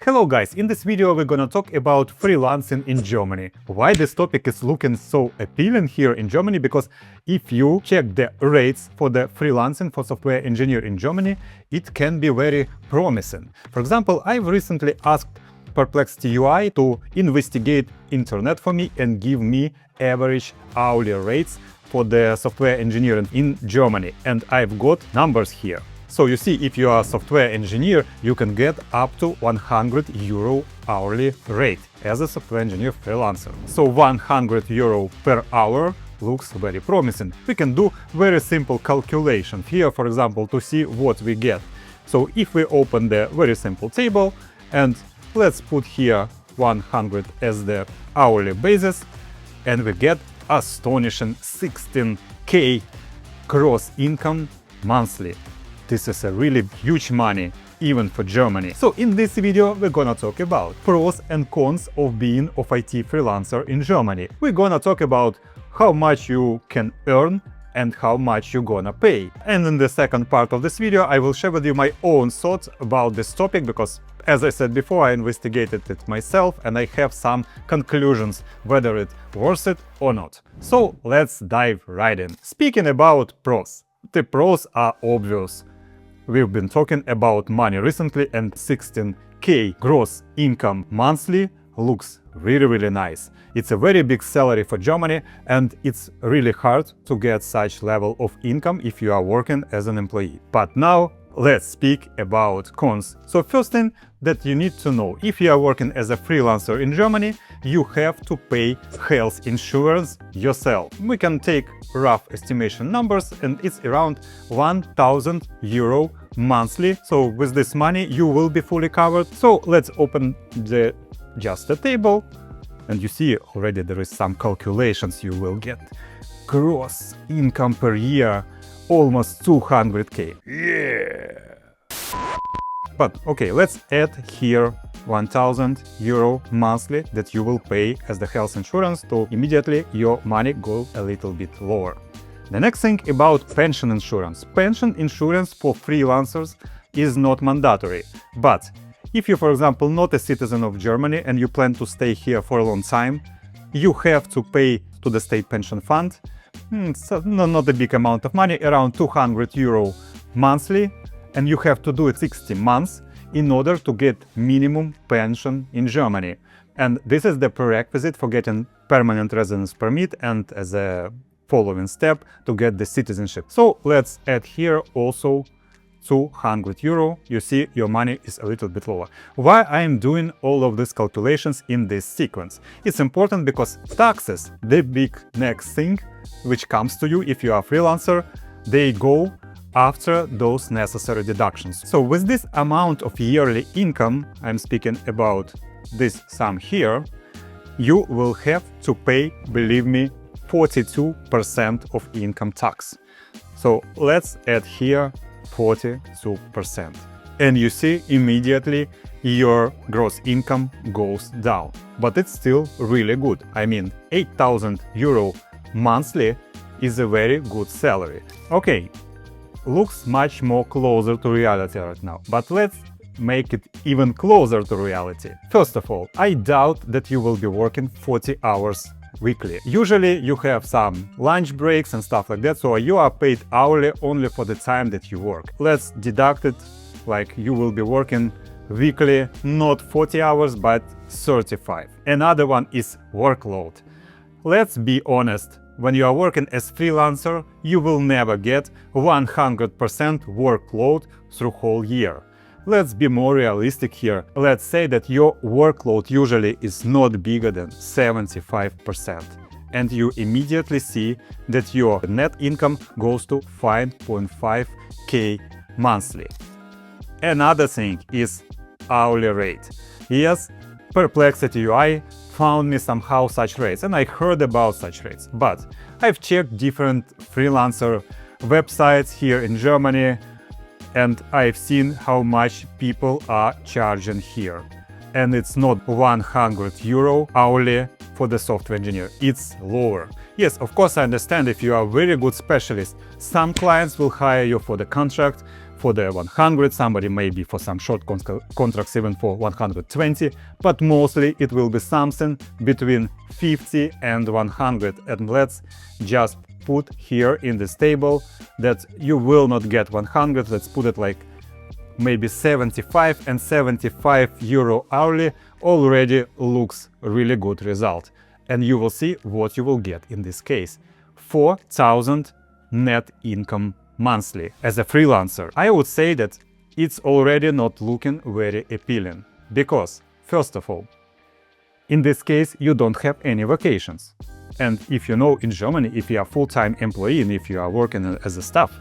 Hello guys, in this video we're gonna talk about freelancing in Germany. Why this topic is looking so appealing here in Germany? Because if you check the rates for the freelancing for software engineer in Germany, it can be very promising. For example, I've recently asked Perplexity UI to investigate internet for me and give me average hourly rates for the software engineering in Germany. And I've got numbers here. So you see, if you are a software engineer, you can get up to 100 euro hourly rate as a software engineer freelancer. So 100 euro per hour looks very promising. We can do very simple calculation here, for example, to see what we get. So if we open the very simple table and let's put here 100 as the hourly basis, and we get astonishing 16k gross income monthly. This is a really huge money, even for Germany. So in this video, we're gonna talk about pros and cons of being an IT freelancer in Germany. We're gonna talk about how much you can earn and how much you're gonna pay. And in the second part of this video, I will share with you my own thoughts about this topic because, as I said before, I investigated it myself and I have some conclusions whether it's worth it or not. So let's dive right in. Speaking about pros, the pros are obvious. We've been talking about money recently, and 16k gross income monthly looks really nice. It's a very big salary for Germany, and it's really hard to get such level of income if you are working as an employee. But now let's speak about cons. So first thing that you need to know, if you are working as a freelancer in Germany, you have to pay health insurance yourself. We can take rough estimation numbers and it's around 1000 euro monthly. So with this money you will be fully covered. So let's open just the table and you see already there is some calculations you will get. Gross income per year almost 200k. Yeah! But okay, let's add here 1000 euro monthly that you will pay as the health insurance, so immediately your money goes a little bit lower. The next thing about pension insurance. Pension insurance for freelancers is not mandatory, but if you, for example, not a citizen of Germany and you plan to stay here for a long time, you have to pay to the state pension fund. It's not a big amount of money, around 200 euro monthly, and you have to do it 60 months in order to get minimum pension in Germany. And this is the prerequisite for getting permanent residence permit and as a following step to get the citizenship. So let's add here also 200 euro. You see, your money is a little bit lower. Why I am doing all of these calculations in this sequence? It's important because taxes, the big next thing which comes to you if you are a freelancer, they go after those necessary deductions. So with this amount of yearly income, I'm speaking about this sum here, you will have to pay, believe me, 42% of income tax. So let's add here 42%. And you see immediately your gross income goes down. But it's still really good. I mean, 8000 euro monthly is a very good salary. Okay, looks much more closer to reality right now, but let's make it even closer to reality. First of all, I doubt that you will be working 40 hours weekly. Usually you have some lunch breaks and stuff like that, so you are paid hourly only for the time that you work. Let's deduct it like you will be working weekly, not 40 hours, but 35. Another one is workload. Let's be honest. When you are working as freelancer, you will never get 100% workload through whole year. Let's be more realistic here. Let's say that your workload usually is not bigger than 75%. And you immediately see that your net income goes to 5.5k monthly. Another thing is hourly rate. Yes, Perplexity UI found me somehow such rates, and I heard about such rates, but I've checked different freelancer websites here in Germany and I've seen how much people are charging here. And it's not 100 euro hourly for the software engineer, it's lower. Yes, of course I understand if you are a very good specialist, some clients will hire you for the contract, for the 100, somebody maybe for some short contracts even for 120, but mostly it will be something between 50 and 100. And let's just put here in this table that you will not get 100. Let's put it like maybe 75 and 75 euro hourly already looks really good result. And you will see what you will get in this case. 4,000 net income monthly as a freelancer. I would say that it's already not looking very appealing because, first of all, in this case, you don't have any vacations. And if you know, in Germany, if you are a full-time employee and if you are working as a staff,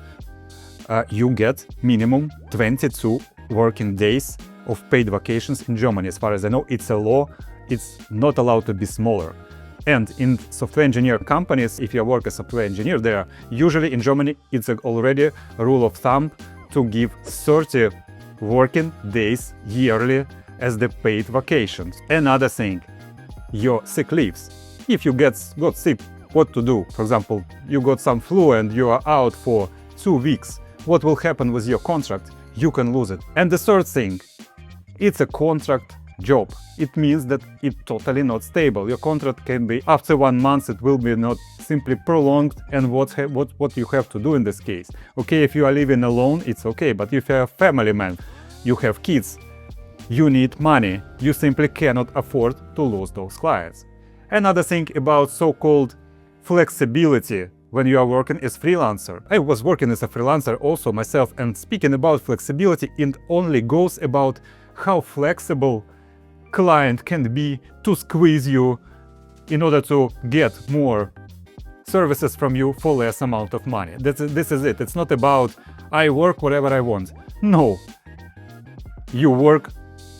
you get minimum 22 working days of paid vacations in Germany. As far as I know, it's a law, it's not allowed to be smaller. And in software engineer companies, if you work as a software engineer there, usually in Germany, it's already a rule of thumb to give 30 working days yearly as the paid vacations. Another thing, your sick leaves. If you got sick, what to do? For example, you got some flu and you are out for 2 weeks. What will happen with your contract? You can lose it. And the third thing, it's a contract job. It means that it's totally not stable. Your contract can be after 1 month, it will be not simply prolonged. And what you have to do in this case? Okay, if you are living alone, it's okay. But if you're a family man, you have kids, you need money. You simply cannot afford to lose those clients. Another thing about so-called flexibility when you are working as freelancer. I was working as a freelancer also myself, and speaking about flexibility, it only goes about how flexible client can be to squeeze you in order to get more services from you for less amount of money. This is it. It's not about I work whatever I want. No. You work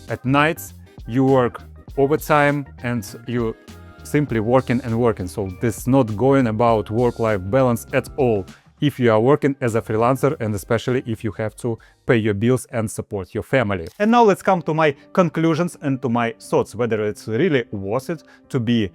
at nights, you work overtime, and you simply working and working. So this is not going about work-life balance at all if you are working as a freelancer, and especially if you have to pay your bills and support your family. And now let's come to my conclusions and to my thoughts, whether it's really worth it to be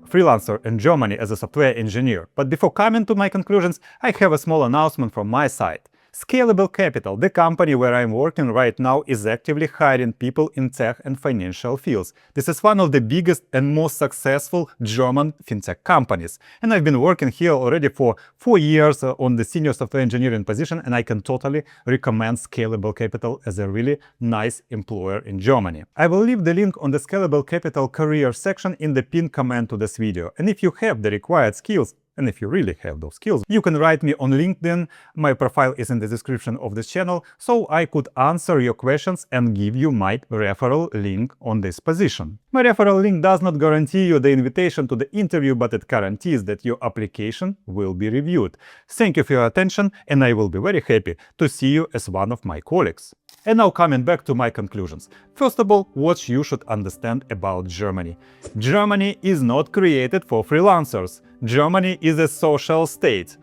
freelancer in Germany as a software engineer. But before coming to my conclusions, I have a small announcement from my side. Scalable Capital, the company where I'm working right now, is actively hiring people in tech and financial fields. This is one of the biggest and most successful German fintech companies. And I've been working here already for 4 years on the senior software engineering position, and I can totally recommend Scalable Capital as a really nice employer in Germany. I will leave the link on the Scalable Capital career section in the pinned comment to this video. And if you have the required skills, and if you really have those skills, you can write me on LinkedIn. My profile is in the description of this channel, so I could answer your questions and give you my referral link on this position. My referral link does not guarantee you the invitation to the interview, but it guarantees that your application will be reviewed. Thank you for your attention, and I will be very happy to see you as one of my colleagues. And now coming back to my conclusions. First of all, what you should understand about Germany. Germany is not created for freelancers. Germany is a social state.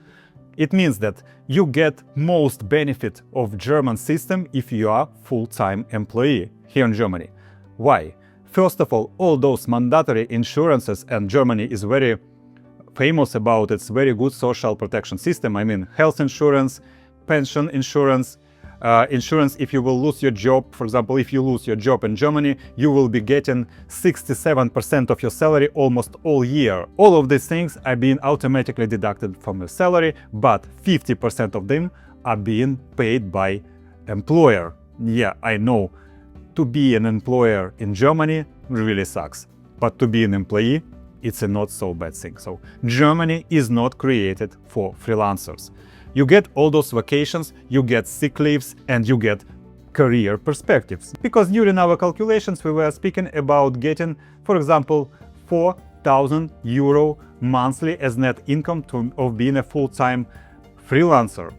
It means that you get most benefit of German system if you are full-time employee here in Germany. Why? First of all those mandatory insurances, and Germany is very famous about its very good social protection system. I mean, health insurance, pension insurance, insurance if you will lose your job. For example, if you lose your job in Germany, you will be getting 67% of your salary almost all year. All of these things are being automatically deducted from your salary, but 50% of them are being paid by employer. Yeah, I know, to be an employer in Germany really sucks, but to be an employee, it's a not so bad thing. So Germany is not created for freelancers. You get all those vacations, you get sick leaves, and you get career perspectives. Because during our calculations, we were speaking about getting, for example, 4,000 euro monthly as net income of being a full-time freelancer.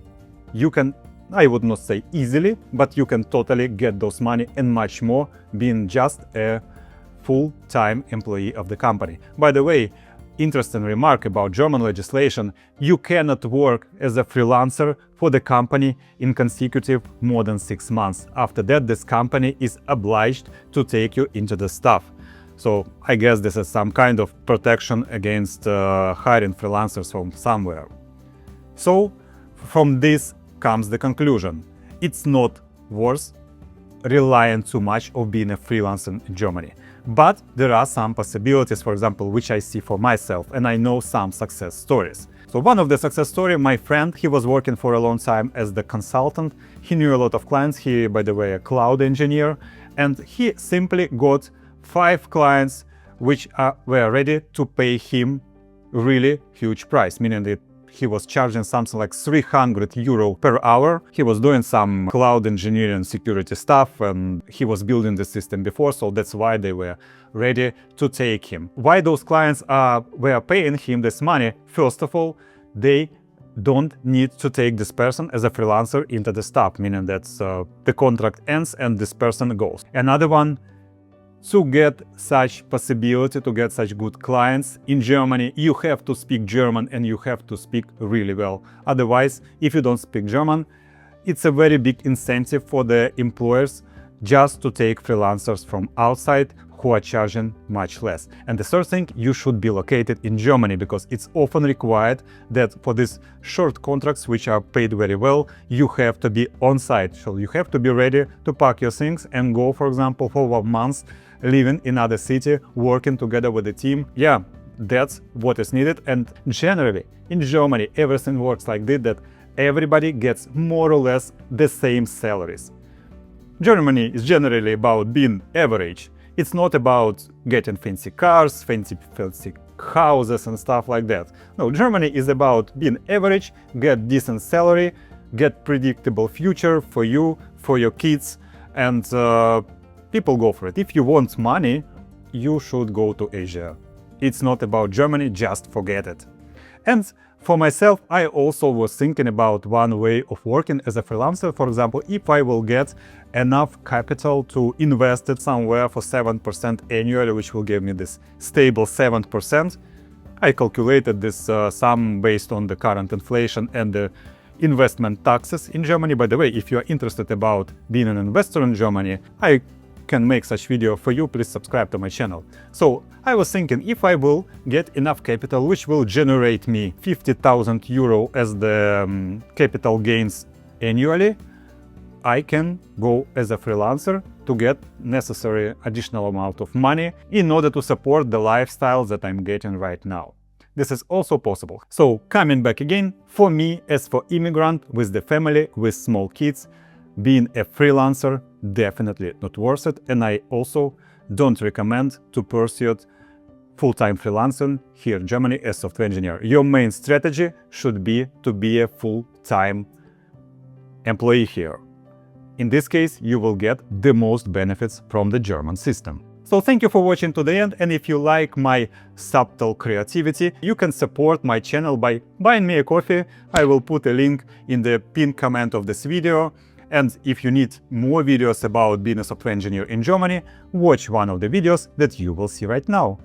You can, I would not say easily, but you can totally get those money and much more being just a full-time employee of the company. By the way, interesting remark about German legislation: you cannot work as a freelancer for the company in consecutive more than 6 months. After that, this company is obliged to take you into the staff. So I guess this is some kind of protection against hiring freelancers from somewhere. So from this comes the conclusion. it's not worth relying too much of being a freelancer in Germany. But there are some possibilities, for example, which I see for myself, and I know some success stories. So one of the success story, my friend, he was working for a long time as the consultant. He knew a lot of clients. He, by the way, a cloud engineer, and he simply got 5 clients which were ready to pay him really huge price, meaning that he was charging something like 300 euro per hour. He was doing some cloud engineering security stuff, and he was building the system before, so that's why they were ready to take him. Why those clients were paying him this money? First of all, they don't need to take this person as a freelancer into the staff, meaning that the contract ends and this person goes. Another one, to get such possibility, to get such good clients in Germany, you have to speak German and you have to speak really well. Otherwise, if you don't speak German, it's a very big incentive for the employers just to take freelancers from outside who are charging much less. And the third thing, you should be located in Germany, because it's often required that for these short contracts, which are paid very well, you have to be on site. So you have to be ready to pack your things and go, for example, for 1 month, living in another city, working together with the team. Yeah, that's what is needed. And generally, in Germany, everything works like this, that everybody gets more or less the same salaries. Germany is generally about being average. It's not about getting fancy cars, fancy houses and stuff like that. No, Germany is about being average, get decent salary, get predictable future for you, for your kids, and people go for it. If you want money, you should go to Asia. It's not about Germany, just forget it. And for myself, I also was thinking about one way of working as a freelancer. For example, if I will get enough capital to invest it somewhere for 7% annually, which will give me this stable 7%. I calculated this sum based on the current inflation and the investment taxes in Germany. By the way, if you are interested about being an investor in Germany, I can make such video for you. Please subscribe to my channel. So I was thinking, if I will get enough capital which will generate me 50,000 euro as the capital gains annually, I can go as a freelancer to get necessary additional amount of money in order to support the lifestyle that I'm getting right now. This is also possible. So coming back again, for me, as for immigrant with the family, with small kids, being a freelancer definitely not worth it, and I also don't recommend to pursue full-time freelancing here in Germany as software engineer. Your main strategy should be to be a full-time employee here. In this case, you will get the most benefits from the German system. So thank you for watching to the end, and if you like my subtle creativity, you can support my channel by buying me a coffee. I will put a link in the pinned comment of this video. And if you need more videos about being a software engineer in Germany, watch one of the videos that you will see right now.